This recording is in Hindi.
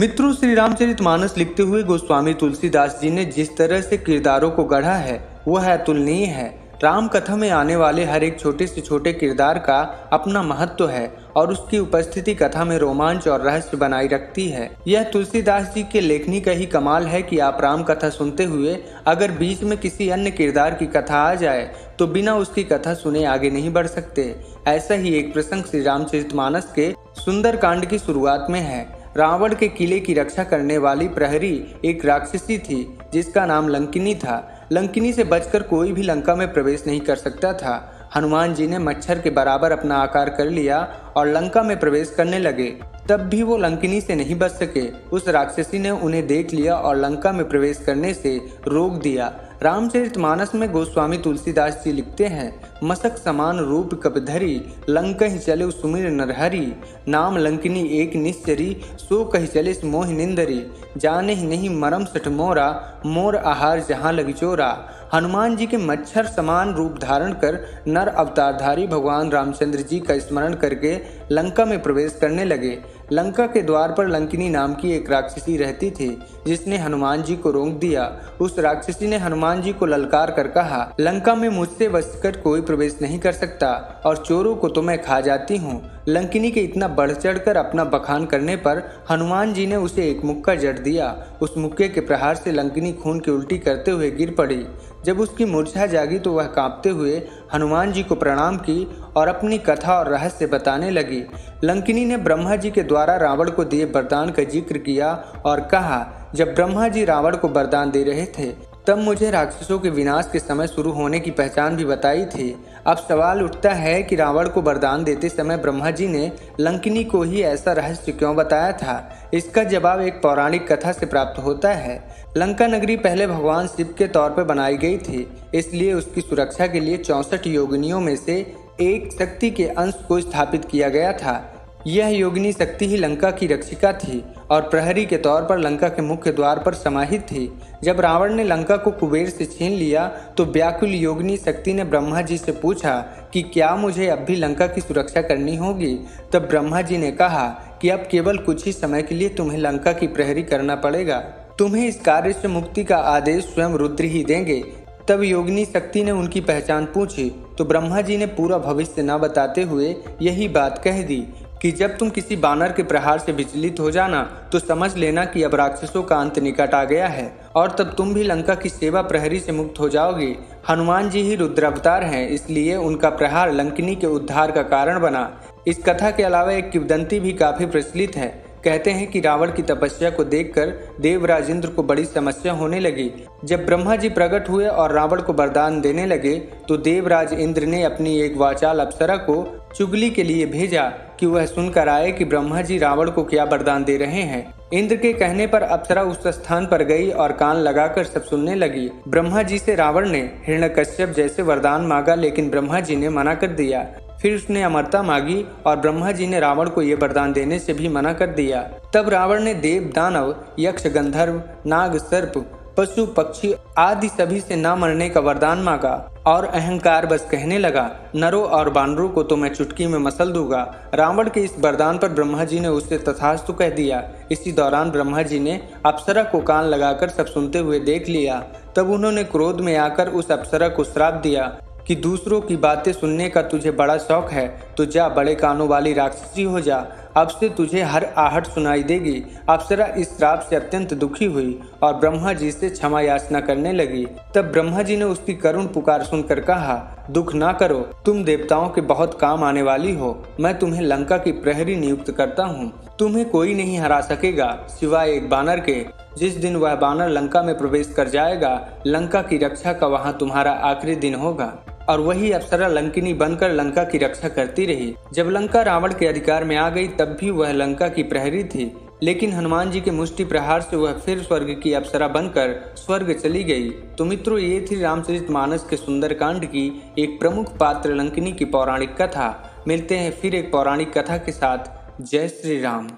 मित्रों, श्री रामचरितमानस लिखते हुए गोस्वामी तुलसीदास जी ने जिस तरह से किरदारों को गढ़ा है वह अतुलनीय है। राम कथा में आने वाले हर एक छोटे से छोटे किरदार का अपना महत्व है और उसकी उपस्थिति कथा में रोमांच और रहस्य बनाई रखती है। यह तुलसीदास जी के लेखनी का ही कमाल है कि आप राम कथा सुनते हुए अगर बीच में किसी अन्य किरदार की कथा आ जाए तो बिना उसकी कथा सुने आगे नहीं बढ़ सकते। ऐसा ही एक प्रसंग श्री रामचरितमानस के सुंदर कांड की शुरुआत में है। रावण के किले की रक्षा करने वाली प्रहरी एक राक्षसी थी जिसका नाम लंकिनी था। लंकिनी से बचकर कोई भी लंका में प्रवेश नहीं कर सकता था। हनुमान जी ने मच्छर के बराबर अपना आकार कर लिया और लंका में प्रवेश करने लगे, तब भी वो लंकिनी से नहीं बच सके। उस राक्षसी ने उन्हें देख लिया और लंका में प्रवेश करने से रोक दिया। रामचरितमानस में गोस्वामी तुलसीदास जी लिखते हैं, मसक समान रूप कपधरी, लंकहि चले सुमिर नरहरि, नाम लंकिनी एक निश्चरी, सो कहि चले मोह निंदरी, जाने ही नहीं मरम सठ मोरा, मोर आहार जहाँ लगी चोरा। हनुमान जी के मच्छर समान रूप धारण कर नर अवतारधारी भगवान रामचंद्र जी का स्मरण करके लंका में प्रवेश करने लगे। लंका के द्वार पर लंकिनी नाम की एक राक्षसी रहती थी जिसने हनुमान जी को रोक दिया। उस राक्षसी ने हनुमान जी को ललकार कर कहा, लंका में मुझसे बचकर कोई प्रवेश नहीं कर सकता और चोरों को तो मैं खा जाती हूँ। लंकिनी के इतना बढ़ चढ़कर अपना बखान करने पर हनुमान जी ने उसे एक मुक्का जड़ दिया। उस मुक्के के प्रहार से लंकिनी खून की उल्टी करते हुए गिर पड़ी। जब उसकी मूर्छा जागी तो वह कांपते हुए हनुमान जी को प्रणाम की और अपनी कथा और रहस्य बताने लगी। लंकिनी ने ब्रह्मा जी के द्वारा रावण को दिए वरदान का जिक्र किया और कहा, जब ब्रह्मा जी रावण को वरदान दे रहे थे तब मुझे राक्षसों के विनाश के समय शुरू होने की पहचान भी बताई थी। अब सवाल उठता है कि रावण को वरदान देते समय ब्रह्मा जी ने लंकिनी को ही ऐसा रहस्य क्यों बताया था। इसका जवाब एक पौराणिक कथा से प्राप्त होता है। लंका नगरी पहले भगवान शिव के तौर पर बनाई गई थी, इसलिए उसकी सुरक्षा के लिए 64 योगिनियों में से एक शक्ति के अंश को स्थापित किया गया था। यह योगिनी शक्ति ही लंका की रक्षिका थी और प्रहरी के तौर पर लंका के मुख्य द्वार पर समाहित थी। जब रावण ने लंका को कुबेर से छीन लिया तो व्याकुल योगिनी शक्ति ने ब्रह्मा जी से पूछा कि क्या मुझे अब भी लंका की सुरक्षा करनी होगी। तब ब्रह्मा जी ने कहा कि अब केवल कुछ ही समय के लिए तुम्हें लंका की प्रहरी करना पड़ेगा। तुम्हें इस कार्य से मुक्ति का आदेश स्वयं रुद्र ही देंगे। तब योगिनी शक्ति ने उनकी पहचान पूछी तो ब्रह्मा जी ने पूरा भविष्य न बताते हुए यही बात कह दी कि जब तुम किसी बानर के प्रहार से विचलित हो जाना तो समझ लेना कि अब राक्षसों का अंत निकट आ गया है और तब तुम भी लंका की सेवा प्रहरी से मुक्त हो जाओगे। हनुमान जी ही रुद्रावतार हैं, इसलिए उनका प्रहार लंकिनी के उद्धार का कारण बना। इस कथा के अलावा एक किंवदंती भी काफी प्रचलित है। कहते हैं कि रावण की तपस्या को देखकर देवराज इंद्र को बड़ी समस्या होने लगी। जब ब्रह्मा जी प्रकट हुए और रावण को वरदान देने लगे तो देवराज इंद्र ने अपनी एक वाचाल अप्सरा को चुगली के लिए भेजा कि वह सुनकर आए कि ब्रह्मा जी रावण को क्या वरदान दे रहे हैं। इंद्र के कहने पर अप्सरा उस स्थान पर गई और कान लगाकर सब सुनने लगी। ब्रह्मा जी से रावण ने हिरण्यकश्यप जैसे वरदान मांगा, लेकिन ब्रह्मा जी ने मना कर दिया। फिर उसने अमरता मांगी और ब्रह्मा जी ने रावण को ये वरदान देने से भी मना कर दिया। तब रावण ने देव, दानव, यक्ष, गंधर्व, नाग, सर्प, पशु, पक्षी आदि सभी से न मरने का वरदान मांगा और अहंकार बस कहने लगा, नरों और बानरों को तो मैं चुटकी में मसल दूंगा। रावण के इस वरदान पर ब्रह्मा जी ने उससे तथास्तु कह दिया। इसी दौरान ब्रह्मा जी ने अप्सरा को कान लगाकर सब सुनते हुए देख लिया। तब उन्होंने क्रोध में आकर उस अप्सरा को श्राप दिया कि दूसरों की बातें सुनने का तुझे बड़ा शौक है तो जा बड़े कानों वाली राक्षसी हो जा, अब से तुझे हर आहट सुनाई देगी। अप्सरा इस श्राप से अत्यंत दुखी हुई और ब्रह्मा जी से क्षमा याचना करने लगी। तब ब्रह्मा जी ने उसकी करुण पुकार सुनकर कहा, दुख ना करो, तुम देवताओं के बहुत काम आने वाली हो। मैं तुम्हें लंका की प्रहरी नियुक्त करता हूँ। तुम्हें कोई नहीं हरा सकेगा सिवाय एक बानर के। जिस दिन वह बानर लंका में प्रवेश कर जाएगा, लंका की रक्षा का वहाँ तुम्हारा आखिरी दिन होगा। और वही अप्सरा लंकिनी बनकर लंका की रक्षा करती रही। जब लंका रावण के अधिकार में आ गई तब भी वह लंका की प्रहरी थी, लेकिन हनुमान जी के मुष्टि प्रहार से वह फिर स्वर्ग की अप्सरा बनकर स्वर्ग चली गई। तो मित्रों, ये थी रामचरितमानस के सुंदरकांड की एक प्रमुख पात्र लंकिनी की पौराणिक कथा। मिलते हैं फिर एक पौराणिक कथा के साथ। जय श्री राम।